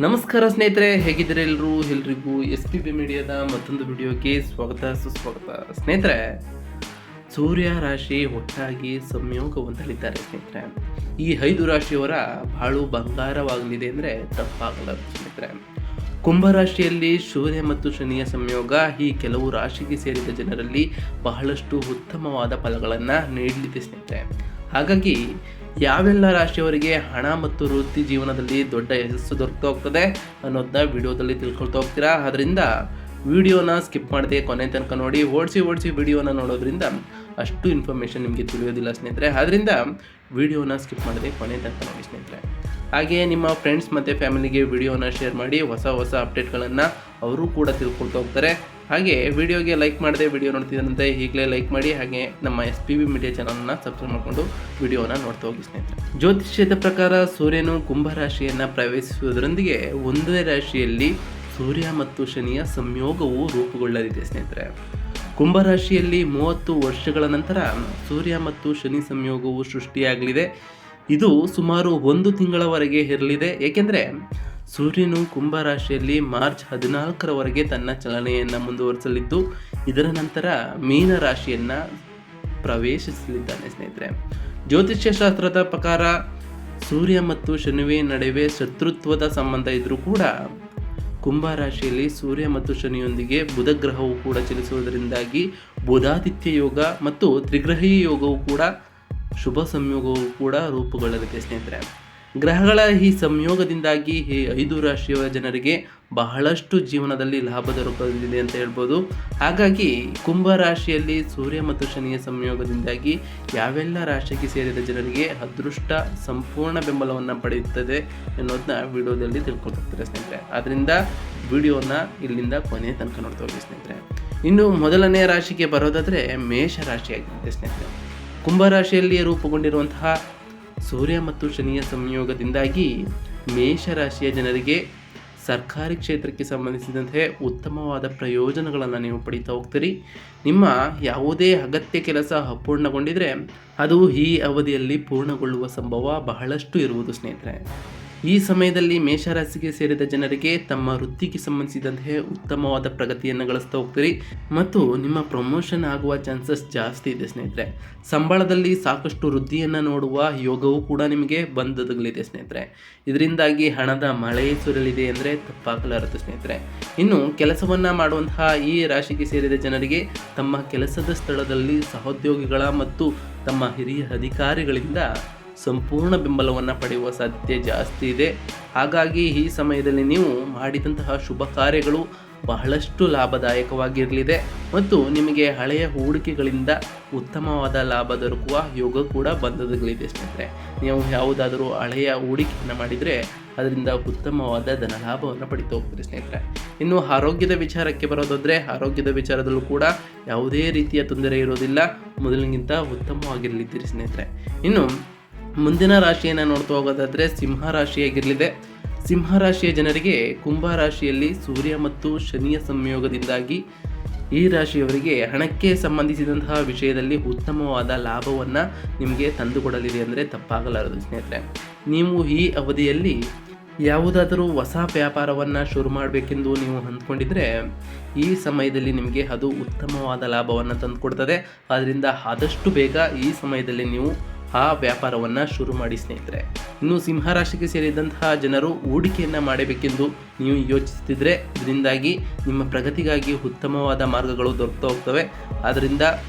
ನಮಸ್ಕಾರ ಸ್ನೇಹಿತರೆ, ಹೇಗಿದ್ದೀರಾ ಎಲ್ರಿಗೂ SPB ಮೀಡಿಯಾದ ಮತ್ತೊಂದು ವಿಡಿಯೋಗೆ ಸ್ವಾಗತ ಸುಸ್ವಾಗತ. ಸ್ನೇಹಿತರೆ, ಸೂರ್ಯ ರಾಶಿ ಒಟ್ಟಾಗಿ ಸಂಯೋಗ ಹೊಂದಲಿದ್ದಾರೆ. ಸ್ನೇಹಿತರೆ, ಈ 5 ರಾಶಿಯವರ ಬಾಳು ಬಂಗಾರವಾಗಲಿದೆ ಅಂದರೆ ತಪ್ಪಾಗಲ್ಲ. ಸ್ನೇಹಿತರೆ, ಕುಂಭರಾಶಿಯಲ್ಲಿ ಸೂರ್ಯ ಮತ್ತು ಶನಿಯ ಸಂಯೋಗ ಈ ಕೆಲವು ರಾಶಿಗೆ ಸೇರಿದ ಜನರಲ್ಲಿ ಬಹಳಷ್ಟು ಉತ್ತಮವಾದ ಫಲಗಳನ್ನು ನೀಡಲಿದೆ. ಸ್ನೇಹಿತರೆ, ಹಾಗಾಗಿ ಯಾವೆಲ್ಲ ರಾಶಿಯವರಿಗೆ ಹಣ ಮತ್ತು ವೃತ್ತಿ ಜೀವನದಲ್ಲಿ ದೊಡ್ಡ ಯಶಸ್ಸು ದೊರಕ್ತಾ ಹೋಗ್ತದೆ ಅನ್ನೋದನ್ನ ವಿಡಿಯೋದಲ್ಲಿ ತಿಳ್ಕೊಳ್ತಾ ಹೋಗ್ತೀರಾ. ಅದರಿಂದ ವಿಡಿಯೋನ ಸ್ಕಿಪ್ ಮಾಡದೆ ಕೊನೆ ತನಕ ನೋಡಿ. ಓಡಿಸಿ ವಿಡಿಯೋನ ನೋಡೋದ್ರಿಂದ ಅಷ್ಟು ಇನ್ಫಾರ್ಮೇಷನ್ ನಿಮಗೆ ತಿಳಿಯೋದಿಲ್ಲ ಸ್ನೇಹಿತರೆ. ಆದ್ದರಿಂದ ವಿಡಿಯೋನ ಸ್ಕಿಪ್ ಮಾಡದೆ ಕೊನೆ ತನಕ ನೋಡಿ ಸ್ನೇಹಿತರೆ. ಹಾಗೆಯೇ ನಿಮ್ಮ ಫ್ರೆಂಡ್ಸ್ ಮತ್ತು ಫ್ಯಾಮಿಲಿಗೆ ವಿಡಿಯೋನ ಶೇರ್ ಮಾಡಿ. ಹೊಸ ಅಪ್ಡೇಟ್ಗಳನ್ನು ಅವರು ಕೂಡ ತಿಳ್ಕೊಳ್ತಾ ಹೋಗ್ತಾರೆ. ಹಾಗೆ ವಿಡಿಯೋಗೆ ಲೈಕ್ ಮಾಡದೆ ವಿಡಿಯೋ ನೋಡ್ತಿದ್ದಂತೆ ಈಗಲೇ ಲೈಕ್ ಮಾಡಿ. ಹಾಗೆ ನಮ್ಮ SPB ಮೀಡಿಯಾ ಚಾನಲ್ನ ಸಬ್ಸ್ಕ್ರೈಬ್ ಮಾಡಿಕೊಂಡು ವಿಡಿಯೋನ ನೋಡ್ತಾ ಹೋಗಿ ಸ್ನೇಹಿತರೆ. ಜ್ಯೋತಿಷ್ಯದ ಪ್ರಕಾರ ಸೂರ್ಯನು ಕುಂಭರಾಶಿಯನ್ನು ಪ್ರವೇಶಿಸುವುದರೊಂದಿಗೆ ಒಂದೇ ರಾಶಿಯಲ್ಲಿ ಸೂರ್ಯ ಮತ್ತು ಶನಿಯ ಸಂಯೋಗವು ರೂಪುಗೊಳ್ಳಲಿದೆ. ಸ್ನೇಹಿತರೆ, ಕುಂಭರಾಶಿಯಲ್ಲಿ 30 ವರ್ಷಗಳ ನಂತರ ಸೂರ್ಯ ಮತ್ತು ಶನಿ ಸಂಯೋಗವು ಸೃಷ್ಟಿಯಾಗಲಿದೆ. ಇದು ಸುಮಾರು 1 ತಿಂಗಳವರೆಗೆ ಇರಲಿದೆ. ಏಕೆಂದರೆ ಸೂರ್ಯನು ಕುಂಭರಾಶಿಯಲ್ಲಿ ಮಾರ್ಚ್ 14ರವರೆಗೆ ತನ್ನ ಚಲನೆಯನ್ನು ಮುಂದುವರಿಸಲಿದ್ದು, ಇದರ ನಂತರ ಮೀನ ರಾಶಿಯನ್ನು ಪ್ರವೇಶಿಸಲಿದ್ದಾನೆ. ಸ್ನೇಹಿತರೆ, ಜ್ಯೋತಿಷ್ಯ ಶಾಸ್ತ್ರದ ಪ್ರಕಾರ ಸೂರ್ಯ ಮತ್ತು ಶನಿಯ ನಡುವೆ ಶತ್ರುತ್ವದ ಸಂಬಂಧ ಇದ್ದರೂ ಕೂಡ ಕುಂಭರಾಶಿಯಲ್ಲಿ ಸೂರ್ಯ ಮತ್ತು ಶನಿಯೊಂದಿಗೆ ಬುಧ ಗ್ರಹವು ಕೂಡ ಚಲಿಸುವುದರಿಂದಾಗಿ ಬುಧಾದಿತ್ಯ ಯೋಗ ಮತ್ತು ತ್ರಿಗ್ರಹೀಯ ಯೋಗವು ಕೂಡ ಶುಭ ಸಂಯೋಗವು ಕೂಡ ರೂಪುಗೊಳ್ಳಲಿದೆ. ಸ್ನೇಹಿತರೆ, ಗ್ರಹಗಳ ಈ ಸಂಯೋಗದಿಂದಾಗಿ ಈ 5 ರಾಶಿಯ ಜನರಿಗೆ ಬಹಳಷ್ಟು ಜೀವನದಲ್ಲಿ ಲಾಭ ದೊರಕಲಿದೆ ಅಂತ ಹೇಳ್ಬೋದು. ಹಾಗಾಗಿ ಕುಂಭರಾಶಿಯಲ್ಲಿ ಸೂರ್ಯ ಮತ್ತು ಶನಿಯ ಸಂಯೋಗದಿಂದಾಗಿ ಯಾವೆಲ್ಲ ರಾಶಿಗೆ ಸೇರಿದ ಜನರಿಗೆ ಅದೃಷ್ಟ ಸಂಪೂರ್ಣ ಬೆಂಬಲವನ್ನು ಪಡೆಯುತ್ತದೆ ಅನ್ನೋದನ್ನ ವಿಡಿಯೋದಲ್ಲಿ ತಿಳ್ಕೊಳ್ತಾರೆ ಸ್ನೇಹಿತರೆ. ಆದ್ದರಿಂದ ವಿಡಿಯೋನ ಇಲ್ಲಿಂದ ಕೊನೆ ತನಕ ನೋಡ್ತಾ ಹೋಗಿ ಸ್ನೇಹಿತರೆ. ಇನ್ನು ಮೊದಲನೇ ರಾಶಿಗೆ ಬರೋದಾದರೆ ಮೇಷ ರಾಶಿಯಾಗಿದೆ. ಸ್ನೇಹಿತರೆ, ಕುಂಭರಾಶಿಯಲ್ಲಿ ರೂಪುಗೊಂಡಿರುವಂತಹ ಸೂರ್ಯ ಮತ್ತು ಶನಿಯ ಸಂಯೋಗದಿಂದಾಗಿ ಮೇಷರಾಶಿಯ ಜನರಿಗೆ ಸರ್ಕಾರಿ ಕ್ಷೇತ್ರಕ್ಕೆ ಸಂಬಂಧಿಸಿದಂತೆ ಉತ್ತಮವಾದ ಪ್ರಯೋಜನಗಳನ್ನು ನೀವು ಪಡೀತಾ ಹೋಗ್ತೀರಿ. ನಿಮ್ಮ ಯಾವುದೇ ಅಗತ್ಯ ಕೆಲಸ ಅಪೂರ್ಣಗೊಂಡಿದ್ರೆ ಅದು ಈ ಅವಧಿಯಲ್ಲಿ ಪೂರ್ಣಗೊಳ್ಳುವ ಸಂಭವ ಬಹಳಷ್ಟು ಇರುವುದು. ಸ್ನೇಹಿತರೆ, ಈ ಸಮಯದಲ್ಲಿ ಮೇಷರಾಶಿಗೆ ಸೇರಿದ ಜನರಿಗೆ ತಮ್ಮ ವೃತ್ತಿಗೆ ಸಂಬಂಧಿಸಿದಂತೆ ಉತ್ತಮವಾದ ಪ್ರಗತಿಯನ್ನು ಗಳಿಸ್ತಾ ಹೋಗ್ತೀರಿ ಮತ್ತು ನಿಮ್ಮ ಪ್ರಮೋಷನ್ ಆಗುವ ಚಾನ್ಸಸ್ ಜಾಸ್ತಿ ಇದೆ. ಸ್ನೇಹಿತರೆ, ಸಂಬಳದಲ್ಲಿ ಸಾಕಷ್ಟು ವೃದ್ಧಿಯನ್ನು ನೋಡುವ ಯೋಗವೂ ಕೂಡ ನಿಮಗೆ ಬಂದೊದಗಲಿದೆ. ಸ್ನೇಹಿತರೆ, ಇದರಿಂದಾಗಿ ಹಣದ ಮಳೆ ಸುರಲಿದೆ ಅಂದರೆ ತಪ್ಪಾಗಲಾರದು. ಸ್ನೇಹಿತರೆ, ಇನ್ನು ಕೆಲಸವನ್ನು ಮಾಡುವಂತಹ ಈ ರಾಶಿಗೆ ಸೇರಿದ ಜನರಿಗೆ ತಮ್ಮ ಕೆಲಸದ ಸ್ಥಳದಲ್ಲಿ ಸಹೋದ್ಯೋಗಿಗಳ ಮತ್ತು ತಮ್ಮ ಹಿರಿಯ ಅಧಿಕಾರಿಗಳಿಂದ ಸಂಪೂರ್ಣ ಬೆಂಬಲವನ್ನು ಪಡೆಯುವ ಸಾಧ್ಯತೆ ಜಾಸ್ತಿ ಇದೆ. ಹಾಗಾಗಿ ಈ ಸಮಯದಲ್ಲಿ ನೀವು ಮಾಡಿದಂತಹ ಶುಭ ಕಾರ್ಯಗಳು ಬಹಳಷ್ಟು ಲಾಭದಾಯಕವಾಗಿರಲಿದೆ ಮತ್ತು ನಿಮಗೆ ಹಳೆಯ ಹೂಡಿಕೆಗಳಿಂದ ಉತ್ತಮವಾದ ಲಾಭ ದೊರಕುವ ಯೋಗ ಕೂಡ ಬಂದೊದಗಲಿದೆ. ಸ್ನೇಹಿತರೆ, ನೀವು ಯಾವುದಾದರೂ ಹಳೆಯ ಹೂಡಿಕೆಯನ್ನು ಮಾಡಿದರೆ ಅದರಿಂದ ಉತ್ತಮವಾದ ಧನ ಲಾಭವನ್ನು ಪಡಿತಾ ಹೋಗ್ತೀರಿ. ಸ್ನೇಹಿತರೆ, ಇನ್ನು ಆರೋಗ್ಯದ ವಿಚಾರಕ್ಕೆ ಬರೋದಾದರೆ ಆರೋಗ್ಯದ ವಿಚಾರದಲ್ಲೂ ಕೂಡ ಯಾವುದೇ ರೀತಿಯ ತೊಂದರೆ ಇರೋದಿಲ್ಲ, ಮೊದಲಿಗಿಂತ ಉತ್ತಮವಾಗಿರಲಿದ್ದೀರಿ. ಸ್ನೇಹಿತರೆ, ಇನ್ನು ಮುಂದಿನ ರಾಶಿಯನ್ನು ನೋಡ್ತಾ ಹೋಗೋದಾದರೆ ಸಿಂಹ ರಾಶಿಯಾಗಿರಲಿದೆ. ಸಿಂಹ ರಾಶಿಯ ಜನರಿಗೆ ಕುಂಭ ರಾಶಿಯಲ್ಲಿ ಸೂರ್ಯ ಮತ್ತು ಶನಿಯ ಸಂಯೋಗದಿಂದಾಗಿ ಈ ರಾಶಿಯವರಿಗೆ ಹಣಕ್ಕೆ ಸಂಬಂಧಿಸಿದಂತಹ ವಿಷಯದಲ್ಲಿ ಉತ್ತಮವಾದ ಲಾಭವನ್ನು ನಿಮಗೆ ತಂದುಕೊಡಲಿದೆ ಅಂದರೆ ತಪ್ಪಾಗಲಾರದು. ಸ್ನೇಹಿತರೆ, ನೀವು ಈ ಅವಧಿಯಲ್ಲಿ ಯಾವುದಾದರೂ ಹೊಸ ವ್ಯಾಪಾರವನ್ನು ಶುರು ಮಾಡಬೇಕೆಂದು ನೀವು ಅಂದ್ಕೊಂಡಿದ್ರೆ ಈ ಸಮಯದಲ್ಲಿ ನಿಮಗೆ ಅದು ಉತ್ತಮವಾದ ಲಾಭವನ್ನು ತಂದುಕೊಡ್ತದೆ. ಆದ್ದರಿಂದ ಆದಷ್ಟು ಬೇಗ ಈ ಸಮಯದಲ್ಲಿ ನೀವು ಆ ವ್ಯಾಪಾರವನ್ನು ಶುರು ಮಾಡಿ. ಸ್ನೇಹಿತರೆ, ಇನ್ನು ಸಿಂಹರಾಶಿಗೆ ಸೇರಿದಂತಹ ಜನರು ಹೂಡಿಕೆಯನ್ನು ಮಾಡಬೇಕೆಂದು ನೀವು ಯೋಚಿಸುತ್ತಿದ್ದರೆ ಇದರಿಂದಾಗಿ ನಿಮ್ಮ ಪ್ರಗತಿಗಾಗಿ ಉತ್ತಮವಾದ ಮಾರ್ಗಗಳು ದೊರಕ್ತಾ ಹೋಗ್ತವೆ. ಆದ್ದರಿಂದ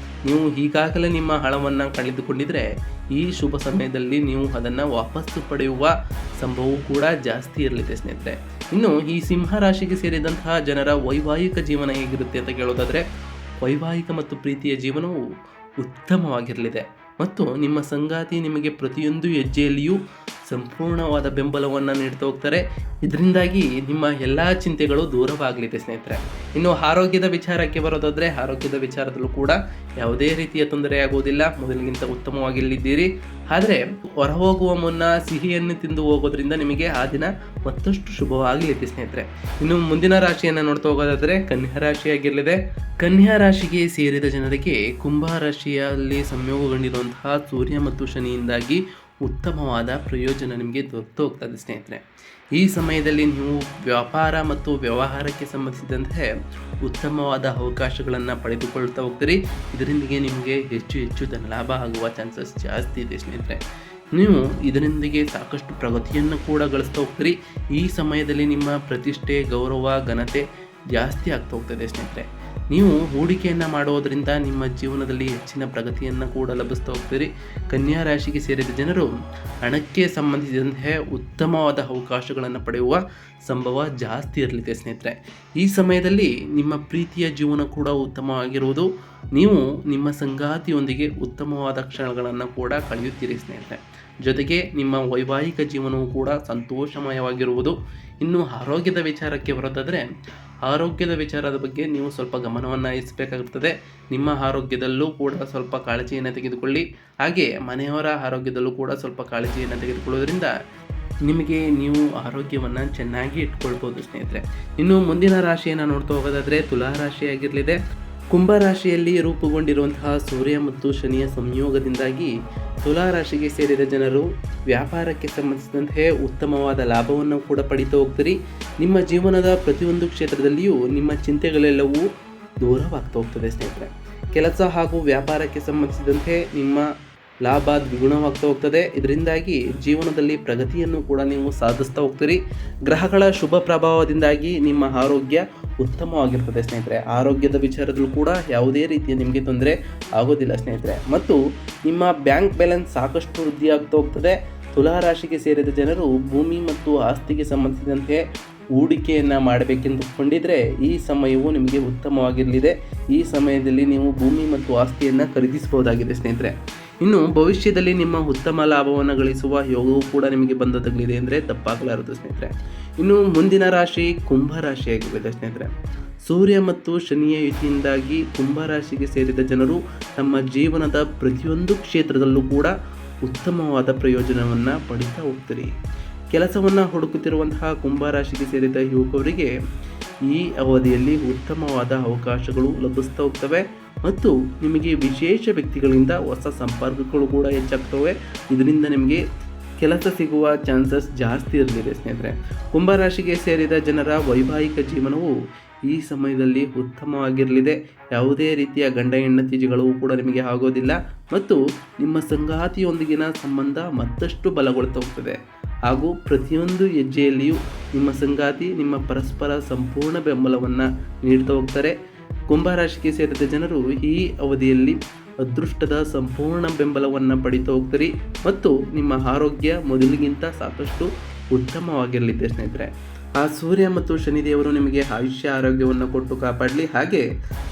ನೀವು ಈಗಾಗಲೇ ನಿಮ್ಮ ಹಣವನ್ನು ಕಳೆದುಕೊಂಡಿದ್ದರೆ ಈ ಶುಭ ಸಮಯದಲ್ಲಿ ನೀವು ಅದನ್ನು ವಾಪಸ್ಸು ಪಡೆಯುವ ಸಂಭವವೂ ಕೂಡ ಜಾಸ್ತಿ ಇರಲಿದೆ. ಸ್ನೇಹಿತರೆ, ಇನ್ನು ಈ ಸಿಂಹರಾಶಿಗೆ ಸೇರಿದಂತಹ ಜನರ ವೈವಾಹಿಕ ಜೀವನ ಹೇಗಿರುತ್ತೆ ಅಂತ ಕೇಳೋದಾದರೆ ವೈವಾಹಿಕ ಮತ್ತು ಪ್ರೀತಿಯ ಜೀವನವು ಉತ್ತಮವಾಗಿರಲಿದೆ ಮತ್ತು ನಿಮ್ಮ ಸಂಗಾತಿ ನಿಮಗೆ ಪ್ರತಿಯೊಂದು ಹೆಜ್ಜೆಯಲ್ಲಿಯೂ ಸಂಪೂರ್ಣವಾದ ಬೆಂಬಲವನ್ನು ನೀಡ್ತಾ ಹೋಗ್ತಾರೆ. ಇದರಿಂದಾಗಿ ನಿಮ್ಮ ಎಲ್ಲ ಚಿಂತೆಗಳು ದೂರವಾಗಲಿದೆ. ಸ್ನೇಹಿತರೆ, ಇನ್ನು ಆರೋಗ್ಯದ ವಿಚಾರಕ್ಕೆ ಬರೋದಾದರೆ ಆರೋಗ್ಯದ ವಿಚಾರದಲ್ಲೂ ಕೂಡ ಯಾವುದೇ ರೀತಿಯ ತೊಂದರೆ ಆಗುವುದಿಲ್ಲ, ಮೊದಲಿಗಿಂತ ಉತ್ತಮವಾಗಿಲ್ಲಿದ್ದೀರಿ. ಆದರೆ ಹೊರ ಹೋಗುವ ಮುನ್ನ ಸಿಹಿಯನ್ನು ತಿಂದು ಹೋಗೋದ್ರಿಂದ ನಿಮಗೆ ಆ ದಿನ ಮತ್ತಷ್ಟು ಶುಭವಾಗಲಿದೆ. ಸ್ನೇಹಿತರೆ, ಇನ್ನು ಮುಂದಿನ ರಾಶಿಯನ್ನು ನೋಡ್ತಾ ಹೋಗೋದಾದರೆ ಕನ್ಯಾ ರಾಶಿಯಾಗಿರಲಿದೆ. ಕನ್ಯಾ ರಾಶಿಗೆ ಸೇರಿದ ಜನರಿಗೆ ಕುಂಭ ರಾಶಿಯಲ್ಲಿ ಸಂಯೋಗಗೊಂಡಿರುವಂತಹ ಸೂರ್ಯ ಮತ್ತು ಶನಿಯಿಂದಾಗಿ ಉತ್ತಮವಾದ ಪ್ರಯೋಜನ ನಿಮಗೆ ದೊರೆತು ಹೋಗ್ತದೆ ಸ್ನೇಹಿತರೆ. ಈ ಸಮಯದಲ್ಲಿ ನೀವು ವ್ಯಾಪಾರ ಮತ್ತು ವ್ಯವಹಾರಕ್ಕೆ ಸಂಬಂಧಿಸಿದಂತೆ ಉತ್ತಮವಾದ ಅವಕಾಶಗಳನ್ನು ಪಡೆದುಕೊಳ್ತಾ ಹೋಗ್ತೀರಿ. ಇದರೊಂದಿಗೆ ನಿಮಗೆ ಹೆಚ್ಚು ಧನಲಾಭ ಆಗುವ ಚಾನ್ಸಸ್ ಜಾಸ್ತಿ ಇದೆ ಸ್ನೇಹಿತರೆ. ನೀವು ಇದರೊಂದಿಗೆ ಸಾಕಷ್ಟು ಪ್ರಗತಿಯನ್ನು ಕೂಡ ಗಳಿಸ್ತಾ ಹೋಗ್ತೀರಿ. ಈ ಸಮಯದಲ್ಲಿ ನಿಮ್ಮ ಪ್ರತಿಷ್ಠೆ, ಗೌರವ, ಘನತೆ ಜಾಸ್ತಿ ಆಗ್ತಾ ಹೋಗ್ತದೆ ಸ್ನೇಹಿತರೆ. ನೀವು ಹೂಡಿಕೆಯನ್ನು ಮಾಡೋದರಿಂದ ನಿಮ್ಮ ಜೀವನದಲ್ಲಿ ಹೆಚ್ಚಿನ ಪ್ರಗತಿಯನ್ನು ಕೂಡ ಲಭಿಸ್ತಾ ಹೋಗ್ತೀರಿ. ಕನ್ಯಾ ರಾಶಿಗೆ ಸೇರಿದ ಜನರು ಹಣಕ್ಕೆ ಸಂಬಂಧಿಸಿದಂತೆ ಉತ್ತಮವಾದ ಅವಕಾಶಗಳನ್ನು ಪಡೆಯುವ ಸಂಭವ ಜಾಸ್ತಿ ಇರಲಿದೆ ಸ್ನೇಹಿತರೆ. ಈ ಸಮಯದಲ್ಲಿ ನಿಮ್ಮ ಪ್ರೀತಿಯ ಜೀವನ ಕೂಡ ಉತ್ತಮವಾಗಿರುವುದು. ನೀವು ನಿಮ್ಮ ಸಂಗಾತಿಯೊಂದಿಗೆ ಉತ್ತಮವಾದ ಕ್ಷಣಗಳನ್ನು ಕೂಡ ಕಳೆಯುತ್ತೀರಿ ಸ್ನೇಹಿತರೆ. ಜೊತೆಗೆ ನಿಮ್ಮ ವೈವಾಹಿಕ ಜೀವನವು ಕೂಡ ಸಂತೋಷಮಯವಾಗಿರುವುದು. ಇನ್ನು ಆರೋಗ್ಯದ ವಿಚಾರಕ್ಕೆ ಬರೋದಾದರೆ, ಆರೋಗ್ಯದ ವಿಚಾರದ ಬಗ್ಗೆ ನೀವು ಸ್ವಲ್ಪ ಗಮನವನ್ನು ವಹಿಸಬೇಕಾಗುತ್ತದೆ. ನಿಮ್ಮ ಆರೋಗ್ಯದಲ್ಲೂ ಕೂಡ ಸ್ವಲ್ಪ ಕಾಳಜಿಯನ್ನು ತೆಗೆದುಕೊಳ್ಳಿ. ಹಾಗೆ ಮನೆಯವರ ಆರೋಗ್ಯದಲ್ಲೂ ಕೂಡ ಸ್ವಲ್ಪ ಕಾಳಜಿಯನ್ನು ತೆಗೆದುಕೊಳ್ಳೋದ್ರಿಂದ ನಿಮಗೆ ನೀವು ಆರೋಗ್ಯವನ್ನು ಚೆನ್ನಾಗಿ ಇಟ್ಕೊಳ್ಬೋದು ಸ್ನೇಹಿತರೆ. ಇನ್ನು ಮುಂದಿನ ರಾಶಿಯನ್ನು ನೋಡ್ತಾ ಹೋಗೋದಾದರೆ ತುಲಾ ರಾಶಿಯಾಗಿರಲಿದೆ. ಕುಂಭರಾಶಿಯಲ್ಲಿ ರೂಪುಗೊಂಡಿರುವಂತಹ ಸೂರ್ಯ ಮತ್ತು ಶನಿಯ ಸಂಯೋಗದಿಂದಾಗಿ ತುಲಾ ರಾಶಿಗೆ ಸೇರಿದ ಜನರು ವ್ಯಾಪಾರಕ್ಕೆ ಸಂಬಂಧಿಸಿದಂತೆ ಉತ್ತಮವಾದ ಲಾಭವನ್ನು ಕೂಡ ಪಡೀತಾ ಹೋಗ್ತೀರಿ. ನಿಮ್ಮ ಜೀವನದ ಪ್ರತಿಯೊಂದು ಕ್ಷೇತ್ರದಲ್ಲಿಯೂ ನಿಮ್ಮ ಚಿಂತೆಗಳೆಲ್ಲವೂ ದೂರವಾಗ್ತಾ ಹೋಗ್ತದೆ ಸ್ನೇಹಿತರೆ. ಕೆಲಸ ಹಾಗೂ ವ್ಯಾಪಾರಕ್ಕೆ ಸಂಬಂಧಿಸಿದಂತೆ ನಿಮ್ಮ ಲಾಭ ದ್ವಿಗುಣವಾಗ್ತಾ ಹೋಗ್ತದೆ. ಇದರಿಂದಾಗಿ ಜೀವನದಲ್ಲಿ ಪ್ರಗತಿಯನ್ನು ಕೂಡ ನೀವು ಸಾಧಿಸ್ತಾ ಹೋಗ್ತೀರಿ. ಗ್ರಹಗಳ ಶುಭ ಪ್ರಭಾವದಿಂದಾಗಿ ನಿಮ್ಮ ಆರೋಗ್ಯ ಉತ್ತಮವಾಗಿರ್ತದೆ ಸ್ನೇಹಿತರೆ. ಆರೋಗ್ಯದ ವಿಚಾರದಲ್ಲೂ ಕೂಡ ಯಾವುದೇ ರೀತಿಯ ನಿಮಗೆ ತೊಂದರೆ ಆಗೋದಿಲ್ಲ ಸ್ನೇಹಿತರೆ. ಮತ್ತು ನಿಮ್ಮ ಬ್ಯಾಂಕ್ ಬ್ಯಾಲೆನ್ಸ್ ಸಾಕಷ್ಟು ವೃದ್ಧಿಯಾಗ್ತಾ ಹೋಗ್ತದೆ. ತುಲಾ ರಾಶಿಗೆ ಸೇರಿದ ಜನರು ಭೂಮಿ ಮತ್ತು ಆಸ್ತಿಗೆ ಸಂಬಂಧಿಸಿದಂತೆ ಹೂಡಿಕೆಯನ್ನು ಮಾಡಬೇಕೆಂದುಕೊಂಡಿದ್ರೆ ಈ ಸಮಯವು ನಿಮಗೆ ಉತ್ತಮವಾಗಿರಲಿದೆ. ಈ ಸಮಯದಲ್ಲಿ ನೀವು ಭೂಮಿ ಮತ್ತು ಆಸ್ತಿಯನ್ನು ಖರೀದಿಸಬಹುದಾಗಿದೆ ಸ್ನೇಹಿತರೆ. ಇನ್ನು ಭವಿಷ್ಯದಲ್ಲಿ ನಿಮ್ಮ ಉತ್ತಮ ಲಾಭವನ್ನು ಗಳಿಸುವ ಯೋಗವೂ ಕೂಡ ನಿಮಗೆ ಬಂದೊದಗಲಿದೆ ಅಂದರೆ ತಪ್ಪಾಗಲಾರದು ಸ್ನೇಹಿತರೆ. ಇನ್ನು ಮುಂದಿನ ರಾಶಿ ಕುಂಭರಾಶಿಯಾಗಿದೆ ಸ್ನೇಹಿತರೆ. ಸೂರ್ಯ ಮತ್ತು ಶನಿಯ ಯುತಿಯಿಂದಾಗಿ ಕುಂಭರಾಶಿಗೆ ಸೇರಿದ ಜನರು ತಮ್ಮ ಜೀವನದ ಪ್ರತಿಯೊಂದು ಕ್ಷೇತ್ರದಲ್ಲೂ ಕೂಡ ಉತ್ತಮವಾದ ಪ್ರಯೋಜನವನ್ನು ಪಡಿತಾ ಹೋಗ್ತೀರಿ. ಕೆಲಸವನ್ನು ಹುಡುಕುತ್ತಿರುವಂತಹ ಕುಂಭರಾಶಿಗೆ ಸೇರಿದ ಯುವಕರಿಗೆ ಈ ಅವಧಿಯಲ್ಲಿ ಉತ್ತಮವಾದ ಅವಕಾಶಗಳು ಲಭಿಸ್ತಾ ಹೋಗ್ತವೆ ಮತ್ತು ನಿಮಗೆ ವಿಶೇಷ ವ್ಯಕ್ತಿಗಳಿಂದ ಹೊಸ ಸಂಪರ್ಕಗಳು ಕೂಡ ಹೆಚ್ಚಾಗ್ತವೆ. ಇದರಿಂದ ನಿಮಗೆ ಕೆಲಸ ಸಿಗುವ ಚಾನ್ಸಸ್ ಜಾಸ್ತಿ ಇರಲಿದೆ ಸ್ನೇಹಿತರೆ. ಕುಂಭರಾಶಿಗೆ ಸೇರಿದ ಜನರ ವೈವಾಹಿಕ ಜೀವನವು ಈ ಸಮಯದಲ್ಲಿ ಉತ್ತಮವಾಗಿರಲಿದೆ. ಯಾವುದೇ ರೀತಿಯ ಗಂಡ ಹೆಂಡತಿ ಜಗಳವೂ ಕೂಡ ನಿಮಗೆ ಆಗೋದಿಲ್ಲ ಮತ್ತು ನಿಮ್ಮ ಸಂಗಾತಿಯೊಂದಿಗಿನ ಸಂಬಂಧ ಮತ್ತಷ್ಟು ಬಲಗೊಳ್ತಾ ಹೋಗ್ತದೆ. ಹಾಗೂ ಪ್ರತಿಯೊಂದು ಹೆಜ್ಜೆಯಲ್ಲಿಯೂ ನಿಮ್ಮ ಸಂಗಾತಿ ನಿಮ್ಮ ಪರಸ್ಪರ ಸಂಪೂರ್ಣ ಬೆಂಬಲವನ್ನು ನೀಡ್ತಾ ಹೋಗ್ತಾರೆ. ಕುಂಭರಾಶಿಗೆ ಸೇರಿದ ಜನರು ಈ ಅವಧಿಯಲ್ಲಿ ಅದೃಷ್ಟದ ಸಂಪೂರ್ಣ ಬೆಂಬಲವನ್ನು ಪಡಿತಾ ಹೋಗ್ತೀರಿ ಮತ್ತು ನಿಮ್ಮ ಆರೋಗ್ಯ ಮೊದಲಿಗಿಂತ ಸಾಕಷ್ಟು ಉತ್ತಮವಾಗಿರಲಿದೆ ಸ್ನೇಹಿತರೆ. ಆ ಸೂರ್ಯ ಮತ್ತು ಶನಿದೇವರು ನಿಮಗೆ ಆಯುಷ್ಯ ಆರೋಗ್ಯವನ್ನು ಕೊಟ್ಟು ಕಾಪಾಡಲಿ, ಹಾಗೆ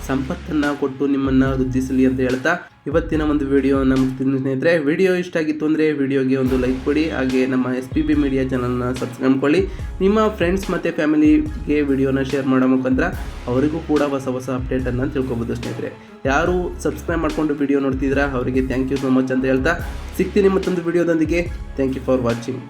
ಸಂಪತ್ತನ್ನು ಕೊಟ್ಟು ನಿಮ್ಮನ್ನು ವೃದ್ಧಿಸಲಿ ಅಂತ ಹೇಳ್ತಾ ಇವತ್ತಿನ ಒಂದು ವಿಡಿಯೋನ ಮುಗಿಸ್ತೀನಿ ಸ್ನೇಹಿತರೆ. ವಿಡಿಯೋ ಇಷ್ಟ ಆಗಿತ್ತು ಅಂದರೆ ವಿಡಿಯೋಗೆ ಒಂದು ಲೈಕ್ ಕೊಡಿ. ಹಾಗೆ ನಮ್ಮ SPB ಮೀಡಿಯಾ ಚಾನಲ್ನ ಸಬ್ಸ್ಕ್ರೈಬ್ ಮಾಡ್ಕೊಳ್ಳಿ. ನಿಮ್ಮ ಫ್ರೆಂಡ್ಸ್ ಮತ್ತು ಫ್ಯಾಮಿಲಿಗೆ ವಿಡಿಯೋನ ಶೇರ್ ಮಾಡೋ ಮುಖಾಂತರ ಅವರಿಗೂ ಕೂಡ ಹೊಸ ಅಪ್ಡೇಟನ್ನು ತಿಳ್ಕೊಬೋದು ಸ್ನೇಹಿತರೆ. ಯಾರು ಸಬ್ಸ್ಕ್ರೈಬ್ ಮಾಡಿಕೊಂಡು ವಿಡಿಯೋ ನೋಡ್ತಿದ್ದೀರಾ ಅವರಿಗೆ ಥ್ಯಾಂಕ್ ಯು ಸೋ ಮಚ್ ಅಂತ ಹೇಳ್ತಾ ಸಿಗ್ತೀನಿ ಮತ್ತೊಂದು ವಿಡಿಯೋದೊಂದಿಗೆ. Thank you for watching.